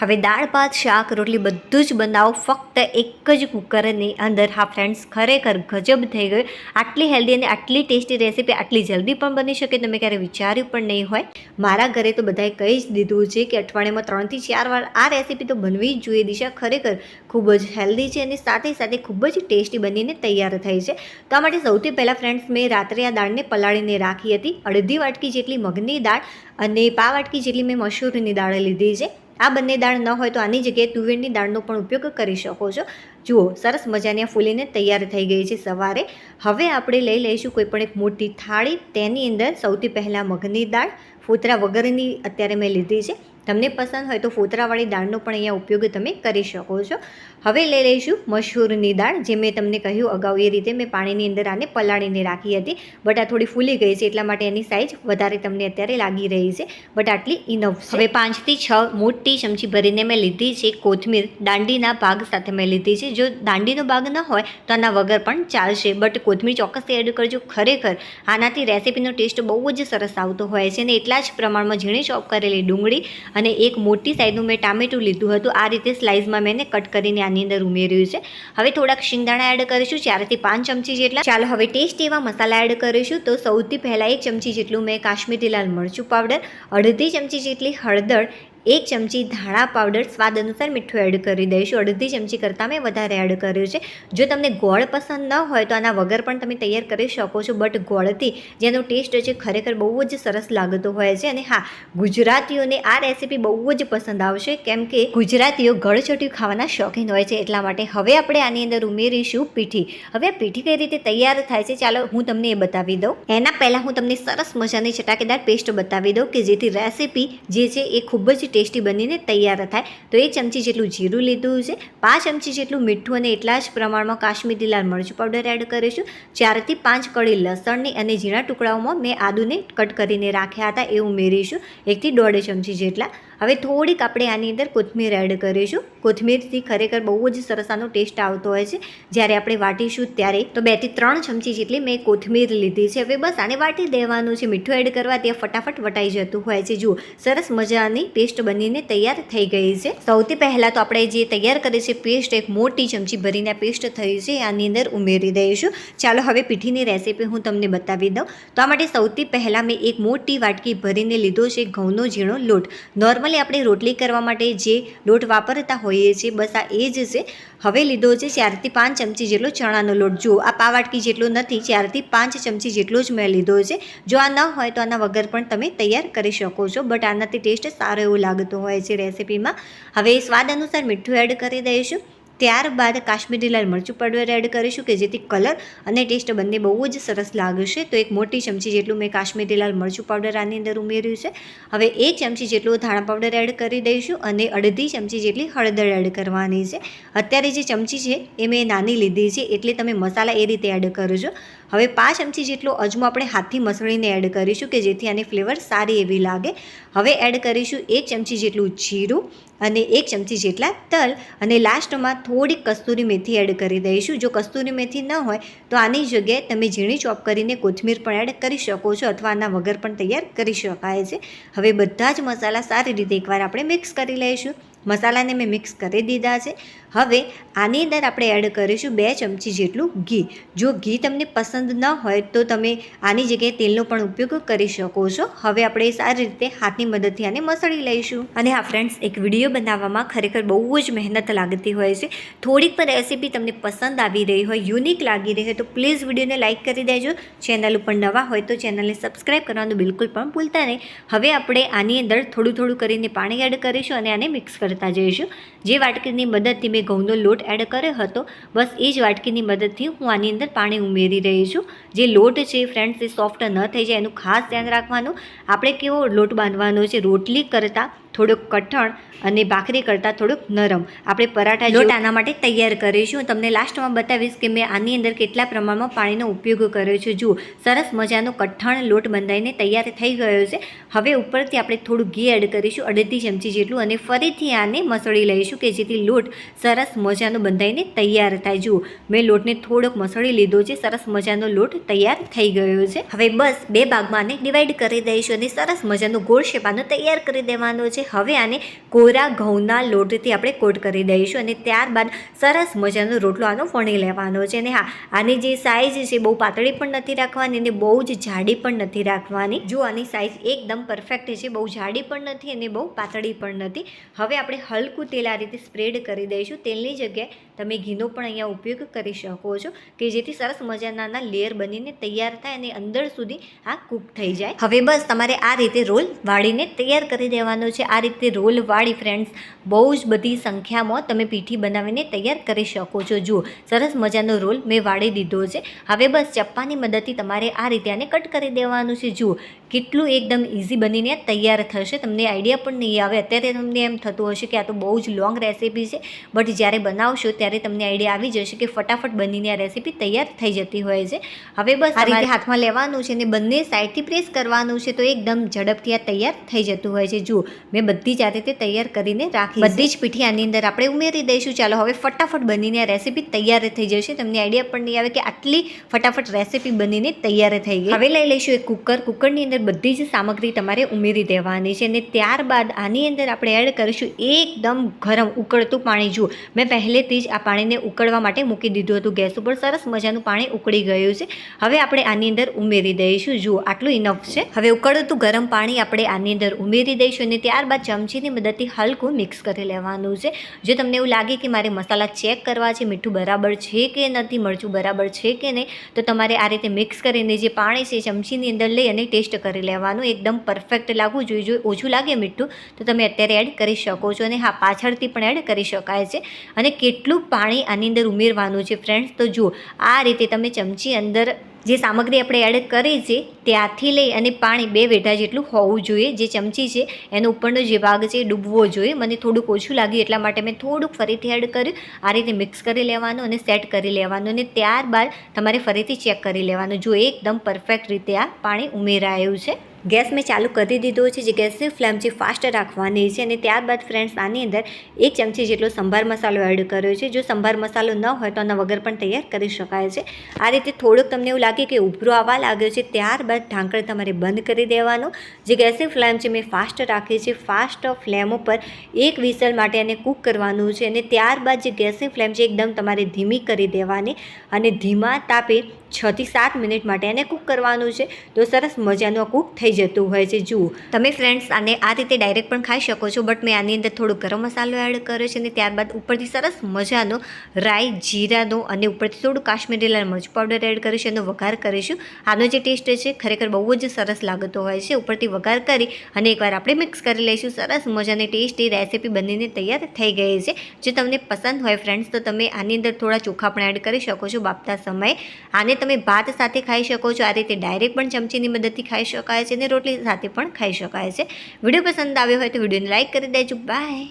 હવે દાળ ભાત શાક રોટલી બધું જ બનાવો ફક્ત એક જ કુકરની અંદર. હા ફ્રેન્ડ્સ, ખરેખર ગજબ થઈ ગયું. આટલી હેલ્ધી અને આટલી ટેસ્ટી રેસીપી આટલી જલ્દી પણ બની શકે તમે ક્યારે વિચાર્યું પણ નહીં હોય. મારા ઘરે તો બધાએ કહી જ દીધું છે કે અઠવાડિયામાં 3 થી 4 વાર આ રેસીપી તો બનવી જ જોઈએ. દિશા ખરેખર ખૂબ જ હેલ્ધી છે અને સાથે સાથે ખૂબ જ ટેસ્ટી બનીને તૈયાર થઈ છે. તો આ માટે સૌથી પહેલાં ફ્રેન્ડ્સ મેં રાત્રે આ દાળને પલાળીને રાખી હતી. અડધી વાટકી જેટલી મગની દાળ અને પા વાટકી જેટલી મેં મસૂરની દાળ લીધી છે. આ બંને દાળ ન હોય તો આની જગ્યાએ તુવેરની દાળનો પણ ઉપયોગ કરી શકો છો. જુઓ, સરસ મજાની આ ફૂલીને તૈયાર થઈ ગઈ છે સવારે. હવે આપણે લઈ લઈશું કોઈ પણ એક મોટી થાળી. તેની અંદર સૌથી પહેલાં મગની દાળ ફોતરા વગરની અત્યારે મેં લીધી છે. તમને પસંદ હોય તો ફોતરાવાળી દાળનો પણ અહીંયા ઉપયોગ તમે કરી શકો છો. હવે લઈ લઈશું મસૂરની દાળ. જે મેં તમને કહ્યું અગાઉ એ રીતે મેં પાણીની અંદર આને પલાળીને રાખી હતી. બટ આ થોડી ફૂલી ગઈ છે એટલા માટે એની સાઇઝ વધારે તમને અત્યારે લાગી રહી છે. બટ આટલી ઇનફ છે. હવે 5 થી 6 મોટી ચમચી ભરીને મેં લીધી છે કોથમીર. દાંડીના ભાગ સાથે મેં લીધી છે. જો દાંડીનો ભાગ ન હોય તો આના વગર પણ ચાલશે. બટ કોથમીર ચોક્કસથી એડ કરજો. ખરેખર આનાથી રેસીપીનો ટેસ્ટ બહુ જ સરસ આવતો હોય છે. અને એટલા જ પ્રમાણમાં ઝીણી ચોપ કરેલી ડુંગળી અને એક મોટી સાઈઝનું મેં ટામેટું લીધું હતું. આ રીતે સ્લાઇસમાં મેં કટ કરીને આની અંદર ઉમેર્યું છે. હવે થોડાક શિંગદાણા એડ કરીશું 4 થી 5 ચમચી જેટલા. ચાલો હવે ટેસ્ટ એવા મસાલા એડ કરીશું. તો સૌથી પહેલાં 1 ચમચી જેટલું મેં કાશ્મીરી લાલ મરચું પાવડર, અડધી ચમચી જેટલી હળદર, 1 ચમચી ધાણા પાવડર, સ્વાદ અનુસાર મીઠું એડ કરી દઈશું. અડધી ચમચી કરતાં મેં વધારે એડ કર્યું છે. જો તમને ગોળ પસંદ ન હોય તો આના વગર પણ તમે તૈયાર કરી શકો છો. બટ ગોળથી જેનો ટેસ્ટ છે ખરેખર બહુ જ સરસ લાગતો હોય છે. અને હા, ગુજરાતીઓને આ રેસીપી બહુ જ પસંદ આવશે કેમ કે ગુજરાતીઓ ગળચટ્યું ખાવાના શોખીન હોય છે. એટલા માટે હવે આપણે આની અંદર ઉમેરીશું પીઠી. હવે આ પીઠી કઈ રીતે તૈયાર થાય છે ચાલો હું તમને એ બતાવી દઉં. એના પહેલાં હું તમને સરસ મજાની ચટાકેદાર પેસ્ટ બતાવી દઉં કે જેથી રેસીપી જે છે એ ખૂબ જ ટેસ્ટી બનીને તૈયાર થાય. તો 1 ચમચી જેટલું જીરું લીધું છે, 5 ચમચી જેટલું મીઠું અને એટલા જ પ્રમાણમાં કાશ્મીરી લાલ મરચું પાવડર એડ કરીશું. 4 થી 5 કળી લસણની અને ઝીણા ટુકડાઓમાં મેં આદુને કટ કરીને રાખ્યા હતા એ ઉમેરીશું. 1 થી 1.5 ચમચી જેટલા. હવે થોડીક આપણે આની અંદર કોથમીર એડ કરીશું. કોથમીરથી ખરેખર બહુ જ સરસ આનો ટેસ્ટ આવતો હોય છે જ્યારે આપણે વાટીશું ત્યારે. તો 2 થી 3 ચમચી જેટલી મેં કોથમીર લીધી છે. હવે બસ આને વાટી દેવાનું છે. મીઠું એડ કરવા ત્યાં ફટાફટ વટાઈ જતું હોય છે. જુઓ, સરસ મજાની પેસ્ટ બનીને તૈયાર થઈ ગઈ છે. સૌથી પહેલાં તો આપણે જે તૈયાર કરી છે પેસ્ટ, એક મોટી ચમચી ભરીને પેસ્ટ થઈ છે આની અંદર ઉમેરી દઈશું. ચાલો હવે પીઠીની રેસીપી હું તમને બતાવી દઉં. તો આ માટે સૌથી પહેલાં મેં એક મોટી વાટકી ભરીને લીધો છે ઘઉંનો ઝીણો લોટ. નોર્મલી આપણે રોટલી કરવા માટે જે લોટ વાપરતા હોઈએ છીએ બસ આ એ જ છે. હવે લીધો છે 4 થી 5 ચમચી જેટલો ચણાનો લોટ. જુઓ, આ પા વાટકી જેટલો નથી, 4 થી 5 ચમચી જેટલો જ મેં લીધો છે. જો આ ન હોય તો આના વગર પણ તમે તૈયાર કરી શકો છો. બટ આનાથી ટેસ્ટ સારો એવો લાગતો હોય છે રેસીપીમાં. હવે સ્વાદ અનુસાર મીઠું એડ કરી દઈશું. ત્યારબાદ કાશ્મીરી લાલ મરચું પાવડર એડ કરીશું કે જેથી કલર અને ટેસ્ટ બંને બહુ જ સરસ લાગશે. તો 1 મોટી ચમચી જેટલું મેં કાશ્મીરી લાલ મરચું પાવડર આની અંદર ઉમેર્યું છે. હવે 1 ચમચી જેટલું ધાણા પાવડર એડ કરી દઈશું અને અડધી ચમચી જેટલી હળદર એડ કરવાની છે. અત્યારે જે ચમચી છે એ મેં નાની લીધી છે એટલે તમે મસાલા એ રીતે એડ કરજો. હવે 5 ચમચી જેટલો અજમો આપણે હાથથી મસળીને એડ કરીશું કે જેથી આની ફ્લેવર સારી એવી લાગે. હવે એડ કરીશું 1 ચમચી જેટલું જીરું અને 1 ચમચી જેટલા તલ અને લાસ્ટમાં થોડીક કસ્તુરી મેથી એડ કરી દઈશું. જો કસ્તુરી મેથી ન હોય તો આની જગ્યાએ તમે ઝીણી ચોપ કરીને કોથમીર પણ એડ કરી શકો છો અથવા આના વગર પણ તૈયાર કરી શકાય છે. હવે બધા જ મસાલા સારી રીતે એકવાર આપણે મિક્સ કરી લઈશું. મસાલાને મેં મિક્સ કરી દીધા છે. હવે આની અંદર આપણે એડ કરીશું 2 ચમચી જેટલું ઘી. જો ઘી તમને પસંદ ન હોય તો તમે આની જગ્યાએ તેલનો પણ ઉપયોગ કરી શકો છો. હવે આપણે સારી રીતે હાથની મદદથી આને મસળી લઈશું. અને હા ફ્રેન્ડ્સ, એક વિડીયો બનાવવામાં ખરેખર બહુ જ મહેનત લાગતી હોય છે. થોડીક પણ રેસીપી તમને પસંદ આવી રહી હોય, યુનિક લાગી રહી હોય તો પ્લીઝ વિડીયોને લાઇક કરી દેજો. ચેનલ ઉપર નવા હોય તો ચેનલને સબસ્ક્રાઈબ કરવાનું બિલકુલ પણ ભૂલતા નહીં. હવે આપણે આની અંદર થોડું થોડું કરીને પાણી એડ કરીશું અને આને મિક્સ કરતા જઈશું. જે વાટકીની મદદથી મેં ઘઉંનો લોટ એડ કર્યો હતો બસ એ જ વાટકીની મદદથી હું આની અંદર પાણી ઉમેરી રહી છું. જે લોટ છે ફ્રેન્ડ્સ એ સોફ્ટ ન થઈ જાય એનું ખાસ ધ્યાન રાખવાનું. આપણે કેવો લોટ બાંધવાનો છે, રોટલી કરતાં થોડોક કઠણ અને ભાખરી કરતાં થોડુંક નરમ. આપણે પરાઠા લોટ આના માટે તૈયાર કરીશું. તમને લાસ્ટમાં બતાવીશ કે મેં આની અંદર કેટલા પ્રમાણમાં પાણીનો ઉપયોગ કર્યો છે. જુઓ, સરસ મજાનો કઠણ લોટ બંધાઈને તૈયાર થઈ ગયો છે. હવે ઉપરથી આપણે થોડું ઘી એડ કરીશું, અડધી ચમચી જેટલું, અને ફરીથી આને મસળી લઈશું કે જેથી લોટ સરસ મજાનો બંધાઈને તૈયાર થાય. જુઓ, મેં લોટને થોડોક મસળી લીધો છે. સરસ મજાનો લોટ તૈયાર થઈ ગયો છે. હવે બસ 2 ભાગમાં આને ડિવાઈડ કરી દઈશું અને સરસ મજાનો ગોળ શેપ આનો તૈયાર કરી દેવાનો છે. છે. હવે આને કોરા ઘઉંના લોટથી આપણે કોટ કરી દઈશું અને ત્યારબાદ સરસ મજાનો રોટલો આનો વણી લેવાનો છે. અને હા, આની જે સાઇઝ છે બહુ પાતળી પણ નથી રાખવાની અને બહુ જ જાડી પણ નથી રાખવાની. જો આની સાઇઝ એકદમ પરફેક્ટ છે, બહુ જાડી પણ નથી અને બહુ પાતળી પણ નથી. હવે આપણે હલકું તેલ આ રીતે સ્પ્રેડ કરી દઈશું. તેલની જગ્યાએ તમે ઘીનો પણ અહીંયા ઉપયોગ કરી શકો છો કે જેથી સરસ મજાના લેયર બનીને તૈયાર થાય અને અંદર સુધી આ કૂક થઈ જાય. હવે બસ તમારે આ રીતે રોલ વાળીને તૈયાર કરી દેવાનો છે. આ રીતે રોલ વાળી ફ્રેન્ડ્સ બહુ જ બધી સંખ્યામાં તમે પીઠી બનાવીને તૈયાર કરી શકો છો. જુઓ, સરસ મજાનો રોલ મેં વાળી દીધો છે. હવે બસ ચપ્પાની મદદથી તમારે આ રીતે આને કટ કરી દેવાનું છે. જુઓ કેટલું એકદમ ઇઝી બનીને તૈયાર થશે. તમને આઈડિયા પણ નહીં આવે. અત્યારે તમને એમ થતું હશે કે આ તો બહુ જ લોંગ રેસીપી છે, બટ જ્યારે બનાવશો ત્યારે તમને આઈડિયા આવી જશે કે ફટાફટ બનીને આ રેસીપી તૈયાર થઈ જતી હોય છે. હવે બસ આ રીતે હાથમાં લેવાનું છે અને બંને સાઈડથી પ્રેસ કરવાનું છે તો એકદમ ઝડપથી આ તૈયાર થઈ જતું હોય છે. જુઓ, મેં બધી જ આ રીતે તૈયાર કરીને રાખી. બધી જ પીઠી આની અંદર આપણે ઉમેરી દઈશું. ચાલો હવે ફટાફટ બનીને આ રેસીપી તૈયાર થઈ જશે. તમને આઈડિયા પણ નહીં આવે કે આટલી ફટાફટ રેસીપી બનીને તૈયાર થઈ ગઈ. હવે લઈ લઈશું એક કુકર. કુકરની અંદર બધી જ સામગ્રી તમારે ઉમેરી દેવાની છે અને ત્યારબાદ આની અંદર આપણે એડ કરીશું એકદમ ગરમ ઉકળતું પાણી. જુઓ, મેં પહેલેથી જ આ પાણીને ઉકળવા માટે મૂકી દીધું હતું ગેસ ઉપર. સરસ મજાનું પાણી ઉકળી ગયું છે. હવે આપણે આની અંદર ઉમેરી દઈશું. જુઓ, આટલું ઇનફ છે. હવે ઉકળતું ગરમ પાણી આપણે આની અંદર ઉમેરી દઈશું અને ત્યારબાદ ચમચીની મદદથી હલકું મિક્સ કરી લેવાનું છે. જો તમને એવું લાગે કે મારે મસાલા ચેક કરવા છે, મીઠું બરાબર છે કે નથી, મરચું બરાબર છે કે નહીં, તો તમારે આ રીતે મિક્સ કરીને જે પાણી છે ચમચીની અંદર લઈ અને ટેસ્ટ કરી લેવાનું. એકદમ પરફેક્ટ લાગવું જોઈએ. જો ઓછું લાગે મીઠું તો તમે અત્યારે એડ કરી શકો છો અને હા, પાછળથી પણ એડ કરી શકાય છે. અને કેટલું પાણી આની અંદર ઉમેરવાનું છે ફ્રેન્ડ્સ, તો જુઓ આ રીતે તમે ચમચી અંદર જે સામગ્રી આપણે એડ કરી છે ત્યાંથી લઈ અને પાણી 2 વેઢા જેટલું હોવું જોઈએ. જે ચમચી છે એનો ઉપરનો જે ભાગ છે એ ડૂબવો જોઈએ. મને થોડુંક ઓછું લાગ્યું એટલા માટે મેં થોડુંક ફરીથી એડ કર્યું. આ રીતે મિક્સ કરી લેવાનું અને સેટ કરી લેવાનું અને ત્યારબાદ તમારે ફરીથી ચેક કરી લેવાનું. જો એકદમ પરફેક્ટ રીતે આ પાણી ઉમેરાયું છે. ગેસ મેં ચાલુ કરી દીધો છે. જે ગેસની ફ્લેમ છે ફાસ્ટ રાખવાની છે અને ત્યારબાદ ફ્રેન્ડ્સ આની અંદર 1 ચમચી જેટલો સંભાર મસાલો એડ કર્યો છે. જો સંભાર મસાલો ન હોય તો આના વગર પણ તૈયાર કરી શકાય છે. આ રીતે થોડુંક તમને એવું લાગે કે ઉભરો આવવા લાગ્યો છે ત્યારબાદ ઢાંકણ તમારે બંધ કરી દેવાનું. જે ગેસની ફ્લેમ છે મેં ફાસ્ટ રાખી છે. ફાસ્ટ ફ્લેમ ઉપર 1 વિસલ માટે એને કૂક કરવાનું છે અને ત્યારબાદ જે ગેસની ફ્લેમ છે એકદમ તમારે ધીમી કરી દેવાની અને ધીમા તાપે 6 થી 7 મિનિટ માટે એને કૂક કરવાનું છે. તો સરસ મજાનું કૂક થઈ જતું હોય છે. જુઓ, તમે ફ્રેન્ડ્સ આને આ રીતે ડાયરેક્ટ પણ ખાઈ શકો છો, બટ મેં આની અંદર થોડો ગરમ મસાલો એડ કર્યો છે અને ત્યારબાદ ઉપરથી સરસ મજાનો રાઈ, જીરાનો અને ઉપરથી થોડું કાશ્મીરી લાલ મરચ પાવડર એડ કરીશું અને વઘાર કરીશું. આનો જે ટેસ્ટ છે ખરેખર બહુ જ સરસ લાગતો હોય છે. ઉપરથી વઘાર કરી અને એકવાર આપણે મિક્સ કરી લઈશું. સરસ મજાની ટેસ્ટી રેસીપી બનીને તૈયાર થઈ ગઈ છે. જો તમને પસંદ હોય ફ્રેન્ડ્સ તો તમે આની અંદર થોડા ચોખા પણ એડ કરી શકો છો બાફતા સમયે. આને તમે ભાત સાથે ખાઈ શકો છો. આ રીતે ડાયરેક્ટ પણ ચમચીની મદદથી ખાઈ શકાય છે અને રોટલી સાથે પણ ખાઈ શકાય છે. વિડીયો પસંદ આવ્યો હોય તો વિડીયોને લાઇક કરી દેજો. બાય.